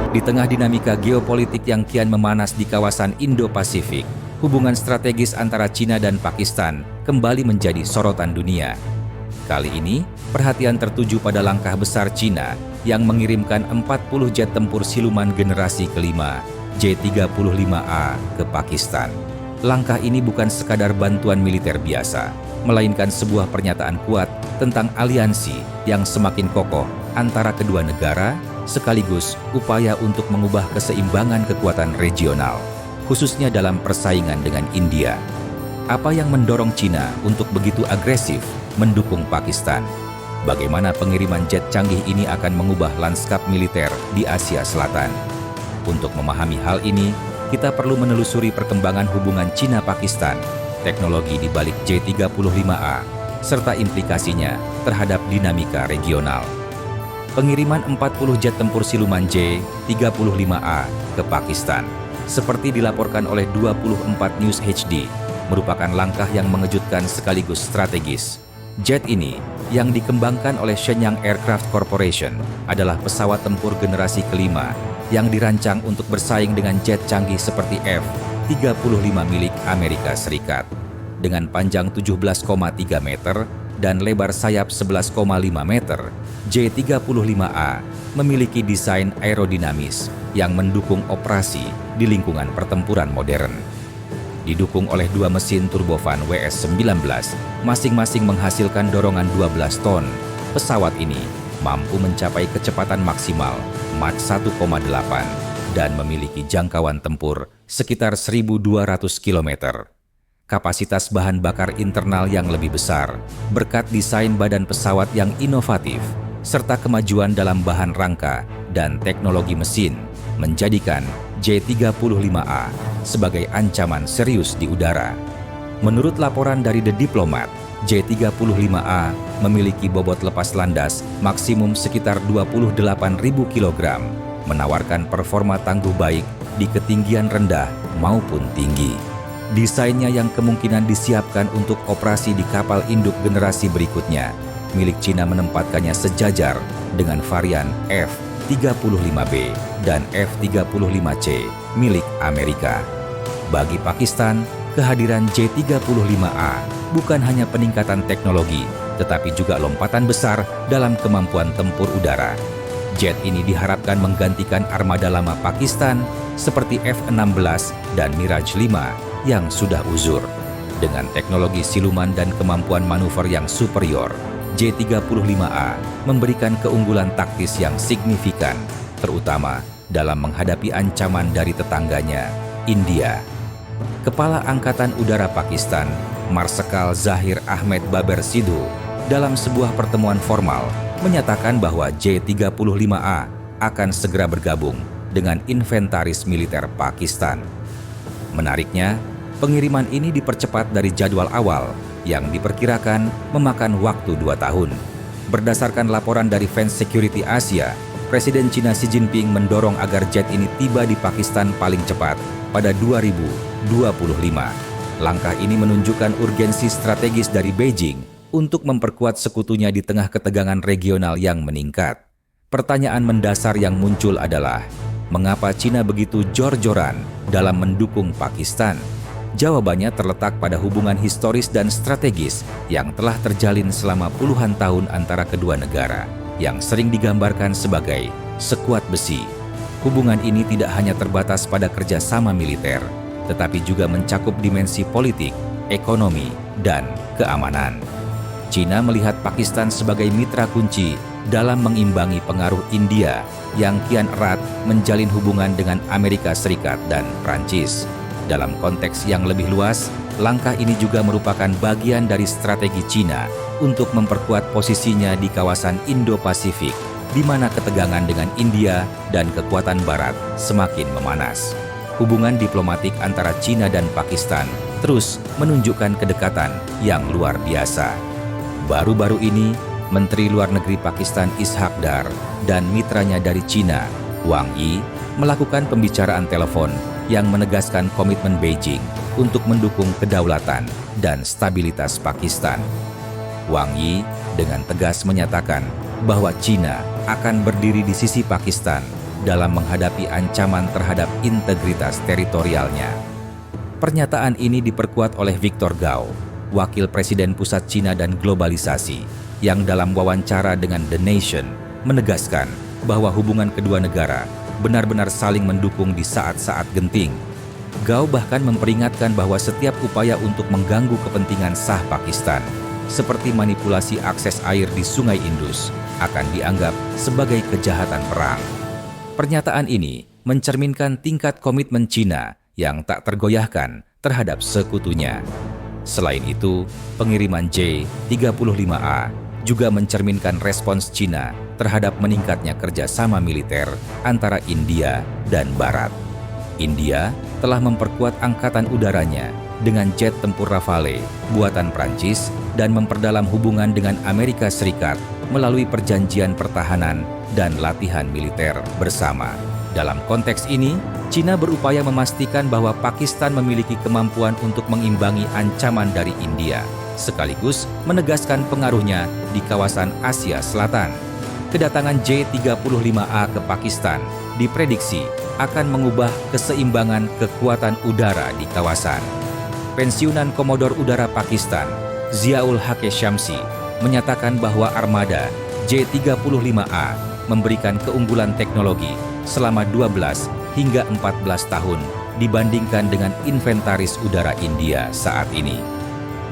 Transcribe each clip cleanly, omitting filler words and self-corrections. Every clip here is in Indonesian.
Di tengah dinamika geopolitik yang kian memanas di kawasan Indo-Pasifik, hubungan strategis antara China dan Pakistan kembali menjadi sorotan dunia. Kali ini, perhatian tertuju pada langkah besar China yang mengirimkan 40 jet tempur siluman generasi kelima J-35A ke Pakistan. Langkah ini bukan sekadar bantuan militer biasa, melainkan sebuah pernyataan kuat tentang aliansi yang semakin kokoh antara kedua negara, sekaligus upaya untuk mengubah keseimbangan kekuatan regional, khususnya dalam persaingan dengan India. Apa yang mendorong China untuk begitu agresif mendukung Pakistan? Bagaimana pengiriman jet canggih ini akan mengubah lanskap militer di Asia Selatan? Untuk memahami hal ini, kita perlu menelusuri perkembangan hubungan China-Pakistan, teknologi di balik J-35A, serta implikasinya terhadap dinamika regional. Pengiriman 40 jet tempur siluman J-35A ke Pakistan, seperti dilaporkan oleh 24 News HD, merupakan langkah yang mengejutkan sekaligus strategis. Jet ini, yang dikembangkan oleh Shenyang Aircraft Corporation, adalah pesawat tempur generasi kelima yang dirancang untuk bersaing dengan jet canggih seperti F-35 milik Amerika Serikat. Dengan panjang 17,3 meter dan lebar sayap 11,5 meter, J-35A memiliki desain aerodinamis yang mendukung operasi di lingkungan pertempuran modern. Didukung oleh dua mesin turbofan WS-19, masing-masing menghasilkan dorongan 12 ton. Pesawat ini mampu mencapai kecepatan maksimal Mach 1,8 dan memiliki jangkauan tempur sekitar 1.200 km. Kapasitas bahan bakar internal yang lebih besar, berkat desain badan pesawat yang inovatif, serta kemajuan dalam bahan rangka dan teknologi mesin, menjadikan J-35A sebagai ancaman serius di udara. Menurut laporan dari The Diplomat, J-35A memiliki bobot lepas landas maksimum sekitar 28.000 kg, menawarkan performa tangguh baik di ketinggian rendah maupun tinggi. Desainnya yang kemungkinan disiapkan untuk operasi di kapal induk generasi berikutnya, milik China menempatkannya sejajar dengan varian F-35B dan F-35C milik Amerika. Bagi Pakistan, kehadiran J-35A bukan hanya peningkatan teknologi, tetapi juga lompatan besar dalam kemampuan tempur udara. Jet ini diharapkan menggantikan armada lama Pakistan seperti F-16 dan Mirage 5 yang sudah uzur. Dengan teknologi siluman dan kemampuan manuver yang superior, J-35A memberikan keunggulan taktis yang signifikan, terutama dalam menghadapi ancaman dari tetangganya, India. Kepala Angkatan Udara Pakistan, Marsikal Zahir Ahmed Baber Sidhu, dalam sebuah pertemuan formal menyatakan bahwa J-35A akan segera bergabung dengan inventaris militer Pakistan. Menariknya, pengiriman ini dipercepat dari jadwal awal yang diperkirakan memakan waktu 2 tahun. Berdasarkan laporan dari Fence Security Asia, Presiden China Xi Jinping mendorong agar jet ini tiba di Pakistan paling cepat pada 2025. Langkah ini menunjukkan urgensi strategis dari Beijing untuk memperkuat sekutunya di tengah ketegangan regional yang meningkat. Pertanyaan mendasar yang muncul adalah, mengapa China begitu jor-joran dalam mendukung Pakistan? Jawabannya terletak pada hubungan historis dan strategis yang telah terjalin selama puluhan tahun antara kedua negara, yang sering digambarkan sebagai sekuat besi. Hubungan ini tidak hanya terbatas pada kerjasama militer, tetapi juga mencakup dimensi politik, ekonomi, dan keamanan. China melihat Pakistan sebagai mitra kunci dalam mengimbangi pengaruh India yang kian erat menjalin hubungan dengan Amerika Serikat dan Prancis. Dalam konteks yang lebih luas, langkah ini juga merupakan bagian dari strategi China untuk memperkuat posisinya di kawasan Indo-Pasifik, di mana ketegangan dengan India dan kekuatan Barat semakin memanas. Hubungan diplomatik antara China dan Pakistan terus menunjukkan kedekatan yang luar biasa. Baru-baru ini, Menteri Luar Negeri Pakistan Ishaq Dar dan mitranya dari China, Wang Yi, melakukan pembicaraan telepon yang menegaskan komitmen Beijing untuk mendukung kedaulatan dan stabilitas Pakistan. Wang Yi dengan tegas menyatakan bahwa China akan berdiri di sisi Pakistan dalam menghadapi ancaman terhadap integritas teritorialnya. Pernyataan ini diperkuat oleh Victor Gao, Wakil Presiden Pusat Cina dan Globalisasi, yang dalam wawancara dengan The Nation menegaskan bahwa hubungan kedua negara benar-benar saling mendukung di saat-saat genting. Gao bahkan memperingatkan bahwa setiap upaya untuk mengganggu kepentingan sah Pakistan, seperti manipulasi akses air di Sungai Indus, akan dianggap sebagai kejahatan perang. Pernyataan ini mencerminkan tingkat komitmen Cina yang tak tergoyahkan terhadap sekutunya. Selain itu, pengiriman J-35A juga mencerminkan respons Cina terhadap meningkatnya kerjasama militer antara India dan Barat. India telah memperkuat angkatan udaranya dengan jet tempur Rafale buatan Prancis dan memperdalam hubungan dengan Amerika Serikat melalui perjanjian pertahanan dan latihan militer bersama. Dalam konteks ini, Cina berupaya memastikan bahwa Pakistan memiliki kemampuan untuk mengimbangi ancaman dari India, sekaligus menegaskan pengaruhnya di kawasan Asia Selatan. Kedatangan J-35A ke Pakistan diprediksi akan mengubah keseimbangan kekuatan udara di kawasan. Pensiunan Komodor Udara Pakistan, Ziaul Haqe Syamsi, menyatakan bahwa armada J-35A memberikan keunggulan teknologi selama 12 hingga 14 tahun dibandingkan dengan inventaris udara India saat ini.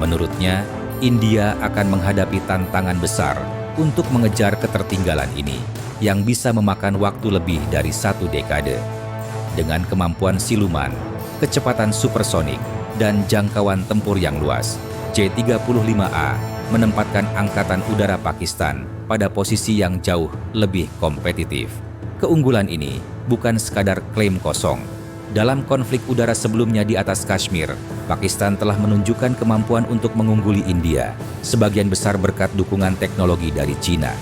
Menurutnya, India akan menghadapi tantangan besar untuk mengejar ketertinggalan ini yang bisa memakan waktu lebih dari 1 dekade. Dengan kemampuan siluman, kecepatan supersonik, dan jangkauan tempur yang luas, J-35A menempatkan Angkatan Udara Pakistan pada posisi yang jauh lebih kompetitif. Keunggulan ini bukan sekadar klaim kosong. Dalam konflik udara sebelumnya di atas Kashmir, Pakistan telah menunjukkan kemampuan untuk mengungguli India, sebagian besar berkat dukungan teknologi dari Cina.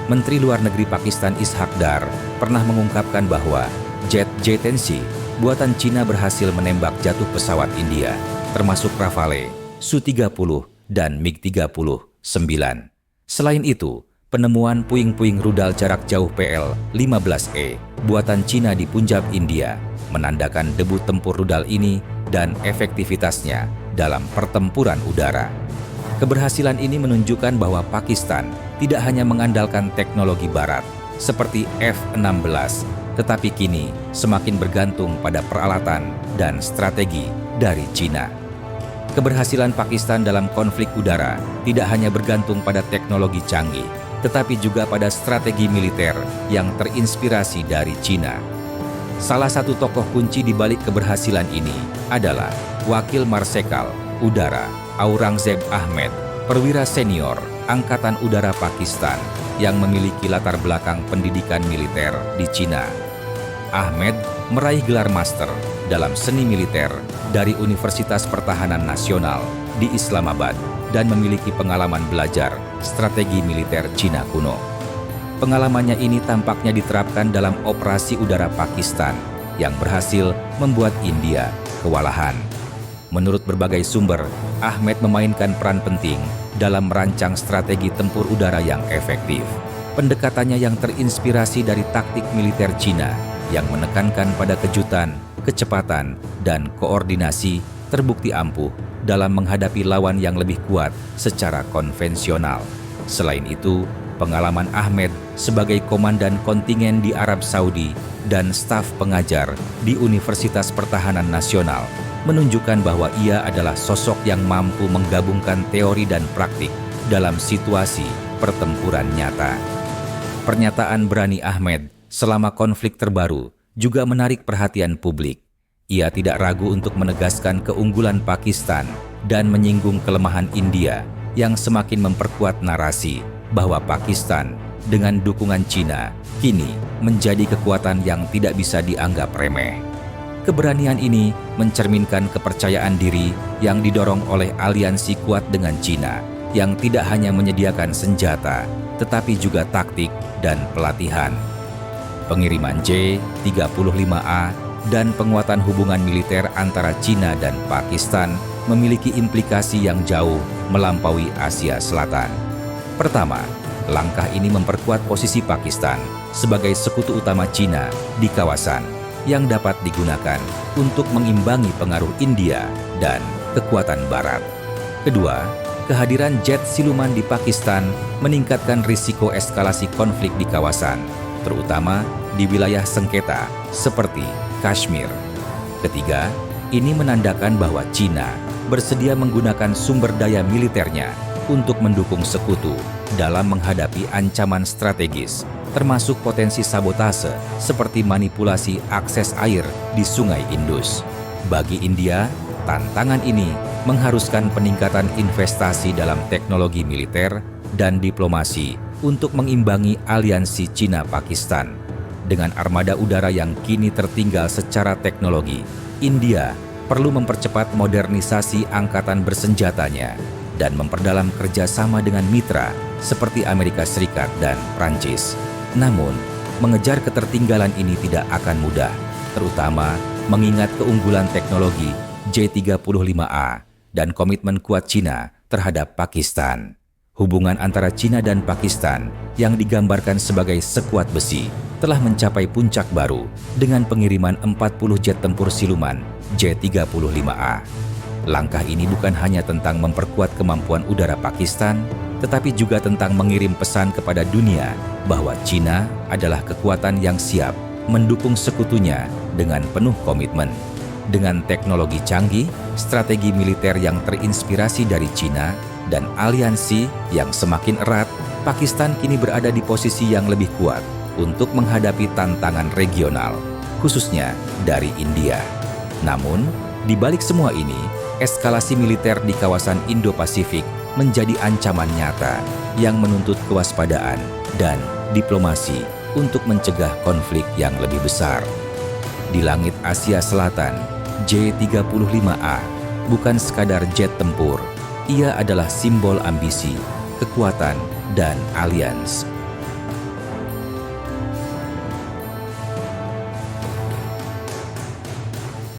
Menteri Luar Negeri Pakistan Ishaq Dar pernah mengungkapkan bahwa jet J-10C buatan Cina berhasil menembak jatuh pesawat India, termasuk Rafale, Su-30, dan MiG-39. Selain itu, penemuan puing-puing rudal jarak jauh PL-15E buatan Cina di Punjab, India, menandakan debut tempur rudal ini dan efektivitasnya dalam pertempuran udara. Keberhasilan ini menunjukkan bahwa Pakistan tidak hanya mengandalkan teknologi Barat seperti F-16, tetapi kini semakin bergantung pada peralatan dan strategi dari Cina. Keberhasilan Pakistan dalam konflik udara tidak hanya bergantung pada teknologi canggih, tetapi juga pada strategi militer yang terinspirasi dari Cina. Salah satu tokoh kunci di balik keberhasilan ini adalah Wakil Marsekal Udara Aurangzeb Ahmed, perwira senior Angkatan Udara Pakistan yang memiliki latar belakang pendidikan militer di Cina. Ahmed meraih gelar master dalam seni militer dari Universitas Pertahanan Nasional di Islamabad dan memiliki pengalaman belajar strategi militer Cina kuno. Pengalamannya ini tampaknya diterapkan dalam operasi udara Pakistan yang berhasil membuat India kewalahan. Menurut berbagai sumber, Ahmed memainkan peran penting dalam merancang strategi tempur udara yang efektif. Pendekatannya yang terinspirasi dari taktik militer Cina yang menekankan pada kejutan, kecepatan, dan koordinasi terbukti ampuh dalam menghadapi lawan yang lebih kuat secara konvensional. Selain itu, pengalaman Ahmed sebagai komandan kontingen di Arab Saudi dan staf pengajar di Universitas Pertahanan Nasional menunjukkan bahwa ia adalah sosok yang mampu menggabungkan teori dan praktik dalam situasi pertempuran nyata. Pernyataan berani Ahmed selama konflik terbaru juga menarik perhatian publik. Ia tidak ragu untuk menegaskan keunggulan Pakistan dan menyinggung kelemahan India yang semakin memperkuat narasi bahwa Pakistan dengan dukungan Cina kini menjadi kekuatan yang tidak bisa dianggap remeh. Keberanian ini mencerminkan kepercayaan diri yang didorong oleh aliansi kuat dengan Cina yang tidak hanya menyediakan senjata, tetapi juga taktik dan pelatihan. Pengiriman J-35A dan penguatan hubungan militer antara Cina dan Pakistan memiliki implikasi yang jauh melampaui Asia Selatan. Pertama, Langkah ini memperkuat posisi Pakistan sebagai sekutu utama Cina di kawasan yang dapat digunakan untuk mengimbangi pengaruh India dan kekuatan Barat. Kedua, kehadiran jet siluman di Pakistan meningkatkan risiko eskalasi konflik di kawasan, terutama di wilayah sengketa seperti Kashmir. Ketiga, ini menandakan bahwa Cina bersedia menggunakan sumber daya militernya untuk mendukung sekutu dalam menghadapi ancaman strategis, termasuk potensi sabotase seperti manipulasi akses air di Sungai Indus. Bagi India, tantangan ini mengharuskan peningkatan investasi dalam teknologi militer dan diplomasi untuk mengimbangi aliansi Cina-Pakistan. Dengan armada udara yang kini tertinggal secara teknologi, India perlu mempercepat modernisasi angkatan bersenjatanya dan memperdalam kerjasama dengan mitra seperti Amerika Serikat dan Prancis. Namun, mengejar ketertinggalan ini tidak akan mudah, terutama mengingat keunggulan teknologi J-35A dan komitmen kuat Cina terhadap Pakistan. Hubungan antara Cina dan Pakistan yang digambarkan sebagai sekuat besi telah mencapai puncak baru dengan pengiriman 40 jet tempur siluman J-35A. Langkah ini bukan hanya tentang memperkuat kemampuan udara Pakistan, tetapi juga tentang mengirim pesan kepada dunia bahwa Cina adalah kekuatan yang siap mendukung sekutunya dengan penuh komitmen. Dengan teknologi canggih, strategi militer yang terinspirasi dari Cina, dan aliansi yang semakin erat, Pakistan kini berada di posisi yang lebih kuat untuk menghadapi tantangan regional, khususnya dari India. Namun, di balik semua ini, eskalasi militer di kawasan Indo-Pasifik menjadi ancaman nyata yang menuntut kewaspadaan dan diplomasi untuk mencegah konflik yang lebih besar. Di langit Asia Selatan, J-35A bukan sekadar jet tempur, ia adalah simbol ambisi, kekuatan, dan alians.